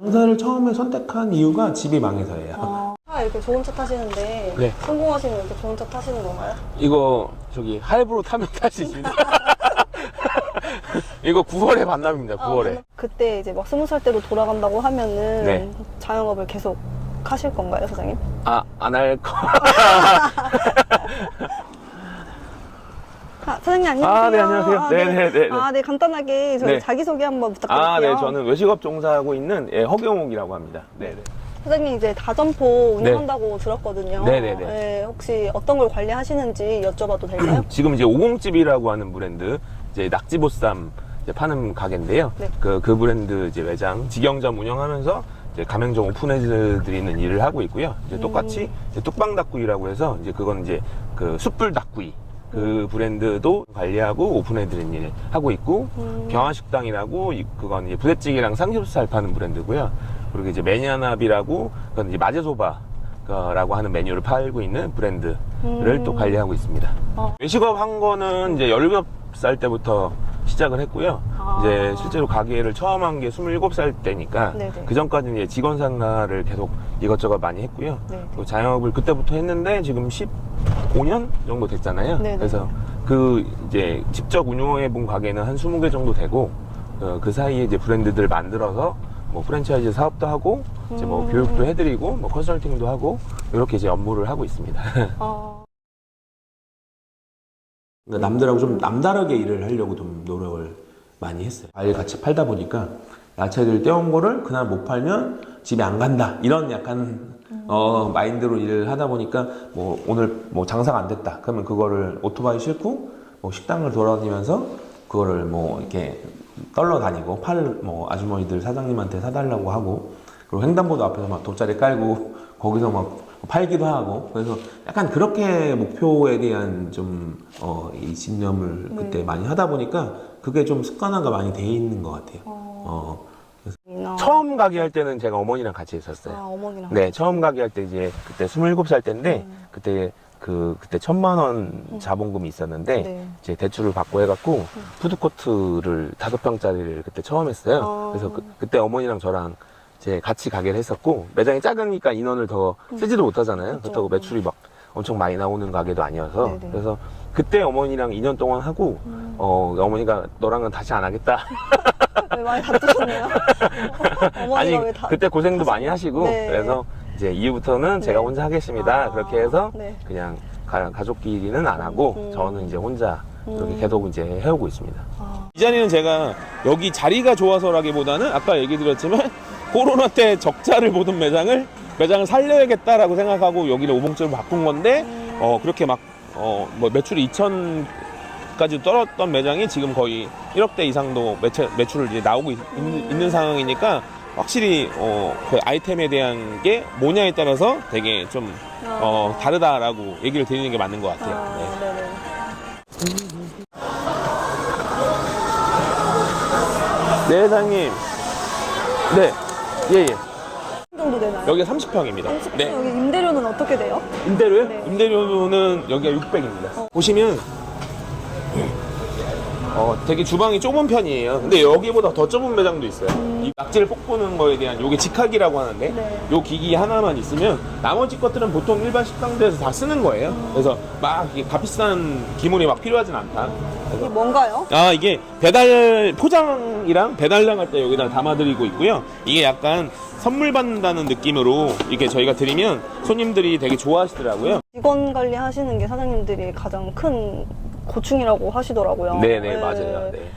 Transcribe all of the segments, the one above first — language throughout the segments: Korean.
장사를 처음에 선택한 이유가 집이 망해서예요. 차 이렇게 좋은 차 타시는데 네. 성공하시면 이렇게 좋은 차 타시는 건가요? 이거 저기 할부로 타면 타시지. 이거 9월에 반납입니다. 9월에. 그때 이제 막 20살 때로 돌아간다고 하면은 네. 자영업을 계속 하실 건가요, 사장님? 아, 안 할 거. 사장님 안녕하세요. 아, 네, 안녕하세요. 네네네. 네, 간단하게 저희 네. 자기소개 한번 부탁드릴게요. 아, 네, 저는 외식업 종사하고 있는 허경옥이라고 합니다. 네네. 사장님 이제 다점포 운영한다고 들었거든요. 네네네. 네, 혹시 어떤 걸 관리하시는지 여쭤봐도 될까요? 지금 이제 오공집이라고 하는 브랜드, 이제 낙지보쌈 이제 파는 가게인데요. 네. 그 브랜드 이제 매장, 직영점 운영하면서 이제 가맹점 오픈해드리는 일을 하고 있고요. 이제 똑같이 이제 뚝방닭구이라고 해서 이제 그건 이제 그 숯불 닭구이. 그 브랜드도 관리하고 오픈해드리는 일을 하고 있고, 병화식당이라고 그건 이제 부대찌개랑 삼겹살 파는 브랜드고요. 그리고 이제 매니아나비라고 그건 이제 마제소바라고 하는 메뉴를 팔고 있는 브랜드를 또 관리하고 있습니다. 외식업 한 거는 이제 17살 때부터 시작을 했고요. 이제 실제로 가게를 처음 한 게 27살 때니까 네네. 그 전까지는 이제 직원 생활을 계속 이것저것 많이 했고요. 네. 또 자영업을 그때부터 했는데 지금 15년 정도 됐잖아요. 네네. 그래서 그 이제 직접 운영해 본 가게는 한 20개 정도 되고, 그 사이에 이제 브랜드들 만들어서 뭐 프랜차이즈 사업도 하고 이제 뭐 교육도 해드리고 뭐 컨설팅도 하고 이렇게 이제 업무를 하고 있습니다. 그러니까 남들하고 좀 남다르게 일을 하려고 좀 노력을 많이 했어요. 과일 같이 팔다 보니까 야채들 떼온 거를 그날 못 팔면 집에 안 간다, 이런 약간 마인드로 일을 하다 보니까 뭐 오늘 뭐 장사가 안 됐다 그러면 그거를 오토바이 싣고 뭐 식당을 돌아다니면서 그거를 뭐 이렇게 떨러 다니고 뭐 아주머니들 사장님한테 사달라고 하고, 그리고 횡단보도 앞에서 막 돗자리 깔고 거기서 막 팔기도 하고, 그래서 약간 그렇게 목표에 대한 좀 이 집념을 그때 많이 하다 보니까 그게 좀 습관화가 많이 돼 있는 것 같아요. 처음 가게 할 때는 제가 어머니랑 같이 있었어요. 어머니랑. 네, 처음 가게 할 때 이제 그때 27살 때인데 그때 1,000만 원 자본금이 있었는데 네. 이제 대출을 받고 해갖고 푸드코트를 5평짜리를 그때 처음 했어요. 그래서 그때 어머니랑 저랑 이제 같이 가게를 했었고, 매장이 작으니까 인원을 더 쓰지도 못하잖아요. 그렇다고 매출이 막 엄청 많이 나오는 가게도 아니어서. 네네. 그래서 그때 어머니랑 2년 동안 하고 어머니가 너랑은 다시 안 하겠다. 왜 많이 다투셨네요? 어머니가 아니 왜 그때 고생도 많이 하시고 네. 그래서 이제 이후부터는 제가 혼자 하겠습니다. 그렇게 해서 네. 그냥 가족끼리는 안 하고 저는 이제 혼자 이렇게 계속 이제 해오고 있습니다. 이 자리는 제가 여기 자리가 좋아서라기보다는 아까 얘기 드렸지만 코로나 때 적자를 보던 매장을 살려야겠다라고 생각하고 여기를 오봉집으로 바꾼 건데, 그렇게 막 뭐 매출이 2천까지 떨어졌던 매장이 지금 거의 1억대 이상도 매출을 이제 나오고 있는 상황이니까 확실히 그 아이템에 대한 게 뭐냐에 따라서 되게 좀 다르다라고 얘기를 드리는 게 맞는 것 같아요. 네. 네네. 네, 사장님. 네, 예. 정도 되나요? 여기가 30평입니다. 네. 여기 임대료는 어떻게 돼요? 임대료요? 네. 임대료는 여기가 600입니다. 보시면 되게 주방이 좁은 편이에요. 근데 여기보다 더 좁은 매장도 있어요. 이 낙지를 볶는 거에 대한 요게 직화기라고 하는데, 네. 요 기기 하나만 있으면 나머지 것들은 보통 일반 식당들에서 다 쓰는 거예요. 그래서 막 이게 값비싼 기물이 막 필요하진 않다. 이게 뭔가요? 이게 배달 포장이랑 배달량 할 때 여기다 담아드리고 있고요. 이게 약간 선물 받는다는 느낌으로 이렇게 저희가 드리면 손님들이 되게 좋아하시더라고요. 직원 관리하시는 게 사장님들이 가장 큰 고충이라고 하시더라고요. 네네, 맞아요. 네.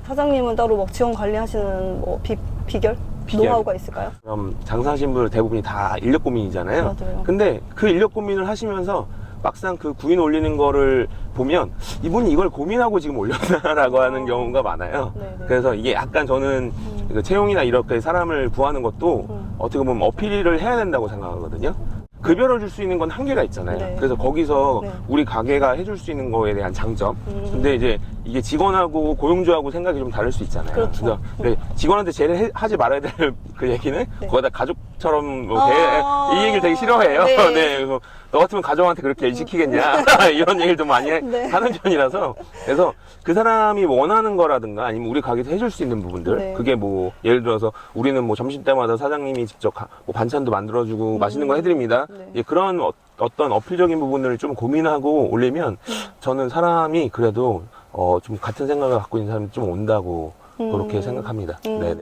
사장님은 따로 막 직원 관리하시는 뭐 비결? 비결. 노하우가 있을까요? 그럼 장사하신 분들 대부분이 다 인력 고민이잖아요. 맞아요. 근데 그 인력 고민을 하시면서 막상 그 구인 올리는 거를 보면 이분이 이걸 고민하고 지금 올렸나라고 하는 경우가 많아요. 네네. 그래서 이게 약간 저는 그 채용이나 이렇게 사람을 구하는 것도 어떻게 보면 어필을 해야 된다고 생각하거든요. 급여를 줄 수 있는 건 한계가 있잖아요. 네. 그래서 거기서 네. 우리 가게가 해줄 수 있는 거에 대한 장점. 근데 이제 이게 직원하고 고용주하고 생각이 좀 다를 수 있잖아요. 그렇죠. 그래서 직원한테 제일 하지 말아야 될 그 얘기는 네. 거기다 가족처럼 뭐 아. 이 얘기를 되게 싫어해요. 네. 네. 그래서 너 같으면 가족한테 그렇게 일 시키겠냐 이런 얘기를 좀 많이 네. 하는 편이라서 그래서 그 사람이 원하는 거라든가 아니면 우리 가게에서 해줄 수 있는 부분들 네. 그게 뭐 예를 들어서 우리는 뭐 점심 때마다 사장님이 직접 뭐 반찬도 만들어주고 맛있는 거 해드립니다. 네. 예, 그런 어떤 어필적인 부분을 좀 고민하고 올리면 저는 사람이 그래도 좀 같은 생각을 갖고 있는 사람이 좀 온다고 그렇게 생각합니다. 네.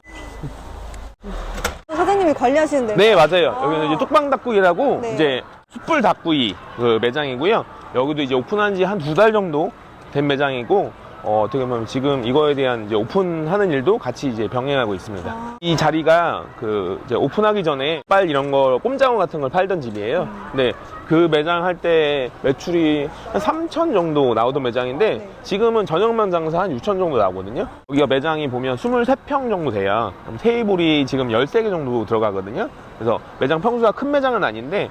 사장님이 관리하시는데. 네, 맞아요. 여기는 이제 뚝방 닭구이라고 네. 이제 숯불 닭구이 그 매장이고요. 여기도 이제 오픈한 지 한 2달 정도 된 매장이고 어떻게 보면 지금 이거에 대한 이제 오픈하는 일도 같이 이제 병행하고 있습니다. 아. 이 자리가 그 이제 오픈하기 전에 빨 이런 거 꼼장어 같은 걸 팔던 집이에요. 근데 그 매장 할 때 매출이 한 3천 정도 나오던 매장인데 네. 지금은 저녁만 장사 한 6천 정도 나오거든요. 여기가 매장이 보면 23평 정도 돼요. 그럼 테이블이 지금 13개 정도 들어가거든요. 그래서 매장 평수가 큰 매장은 아닌데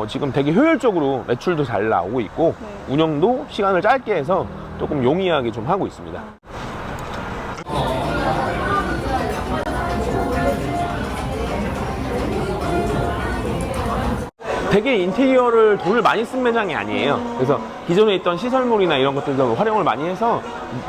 지금 되게 효율적으로 매출도 잘 나오고 있고 네. 운영도 시간을 짧게 해서 조금 용이하게 좀 하고 있습니다. 되게 인테리어를 돈을 많이 쓴 매장이 아니에요. 그래서 기존에 있던 시설물이나 이런 것들도 활용을 많이 해서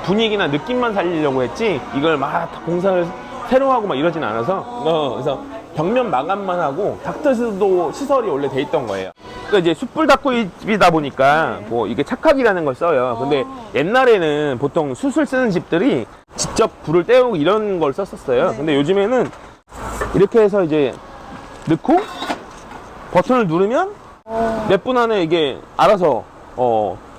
분위기나 느낌만 살리려고 했지 이걸 막 공사를 새로 하고 막 이러진 않아서 그래서 벽면 마감만 하고 닥터스도 시설이 원래 돼 있던 거예요. 그러니까 이제 숯불 닭구이집이다 보니까 뭐 이게 착각이라는 걸 써요. 근데 옛날에는 보통 숯을 쓰는 집들이 직접 불을 때우고 이런 걸 썼었어요. 네. 근데 요즘에는 이렇게 해서 이제 넣고 버튼을 누르면 몇 분 안에 이게 알아서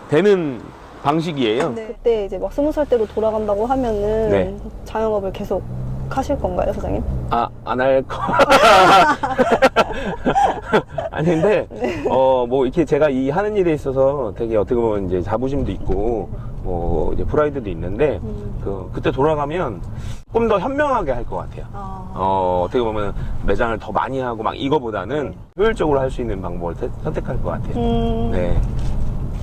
되는 방식이에요. 네. 그때 이제 막 20살 때로 돌아간다고 하면은 네. 자영업을 계속 하실 건가요, 사장님? 안 할 거. 아니, 근데, 뭐, 이렇게 제가 이 하는 일에 있어서 되게 어떻게 보면 이제 자부심도 있고, 뭐, 이제 프라이드도 있는데, 그때 돌아가면 조금 더 현명하게 할 것 같아요. 어떻게 보면 매장을 더 많이 하고 막 이거보다는 효율적으로 할 수 있는 방법을 선택할 것 같아요. 네.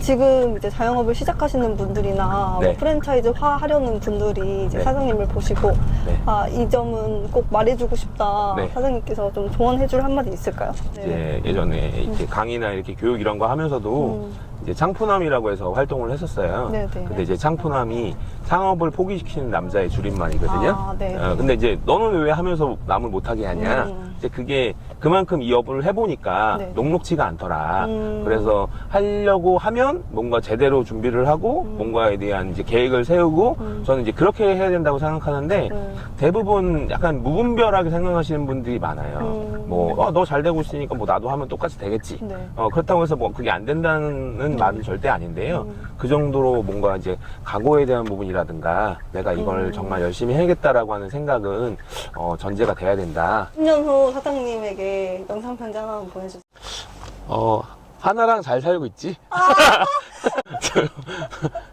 지금 이제 자영업을 시작하시는 분들이나 네. 뭐 프랜차이즈화 하려는 분들이 이제 네. 사장님을 보시고 네. 이 점은 꼭 말해주고 싶다. 네. 사장님께서 좀 조언해줄 한마디 있을까요? 이제 예전에 이렇게 강의나 이렇게 교육 이런 거 하면서도 이제 창푸남이라고 해서 활동을 했었어요. 네네. 근데 이제 창푸남이 창업을 포기시키는 남자의 줄임말이거든요. 아, 네. 근데 이제 너는 왜 하면서 남을 못하게 하냐? 이제 그게 그만큼 이 업을 해보니까 네. 녹록지가 않더라. 그래서 하려고 하면 뭔가 제대로 준비를 하고 뭔가에 대한 이제 계획을 세우고 저는 이제 그렇게 해야 된다고 생각하는데 대부분 약간 무분별하게 생각하시는 분들이 많아요. 뭐, 너 잘 되고 있으니까 뭐 나도 하면 똑같이 되겠지. 네. 그렇다고 해서 뭐 그게 안 된다는 말은 절대 아닌데요. 그 정도로 뭔가 이제 각오에 대한 부분이라든가 내가 이걸 정말 열심히 해야겠다라고 하는 생각은 전제가 돼야 된다. 10년 후 사장님에게 영상 편지 하나 보내주세요. 하나랑 잘 살고 있지?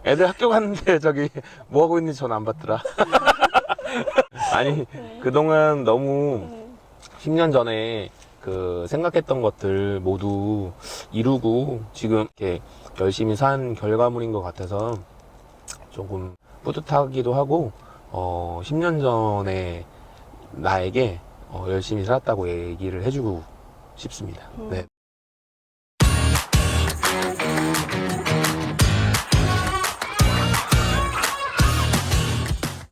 애들 학교 갔는데 저기 뭐 하고 있는지 전화 안 받더라. 아니 그동안 너무 10년 전에 그 생각했던 것들 모두 이루고 지금 이렇게 열심히 산 결과물인 것 같아서 조금 뿌듯하기도 하고 10년 전에 나에게 열심히 살았다고 얘기를 해주고 싶습니다. 네.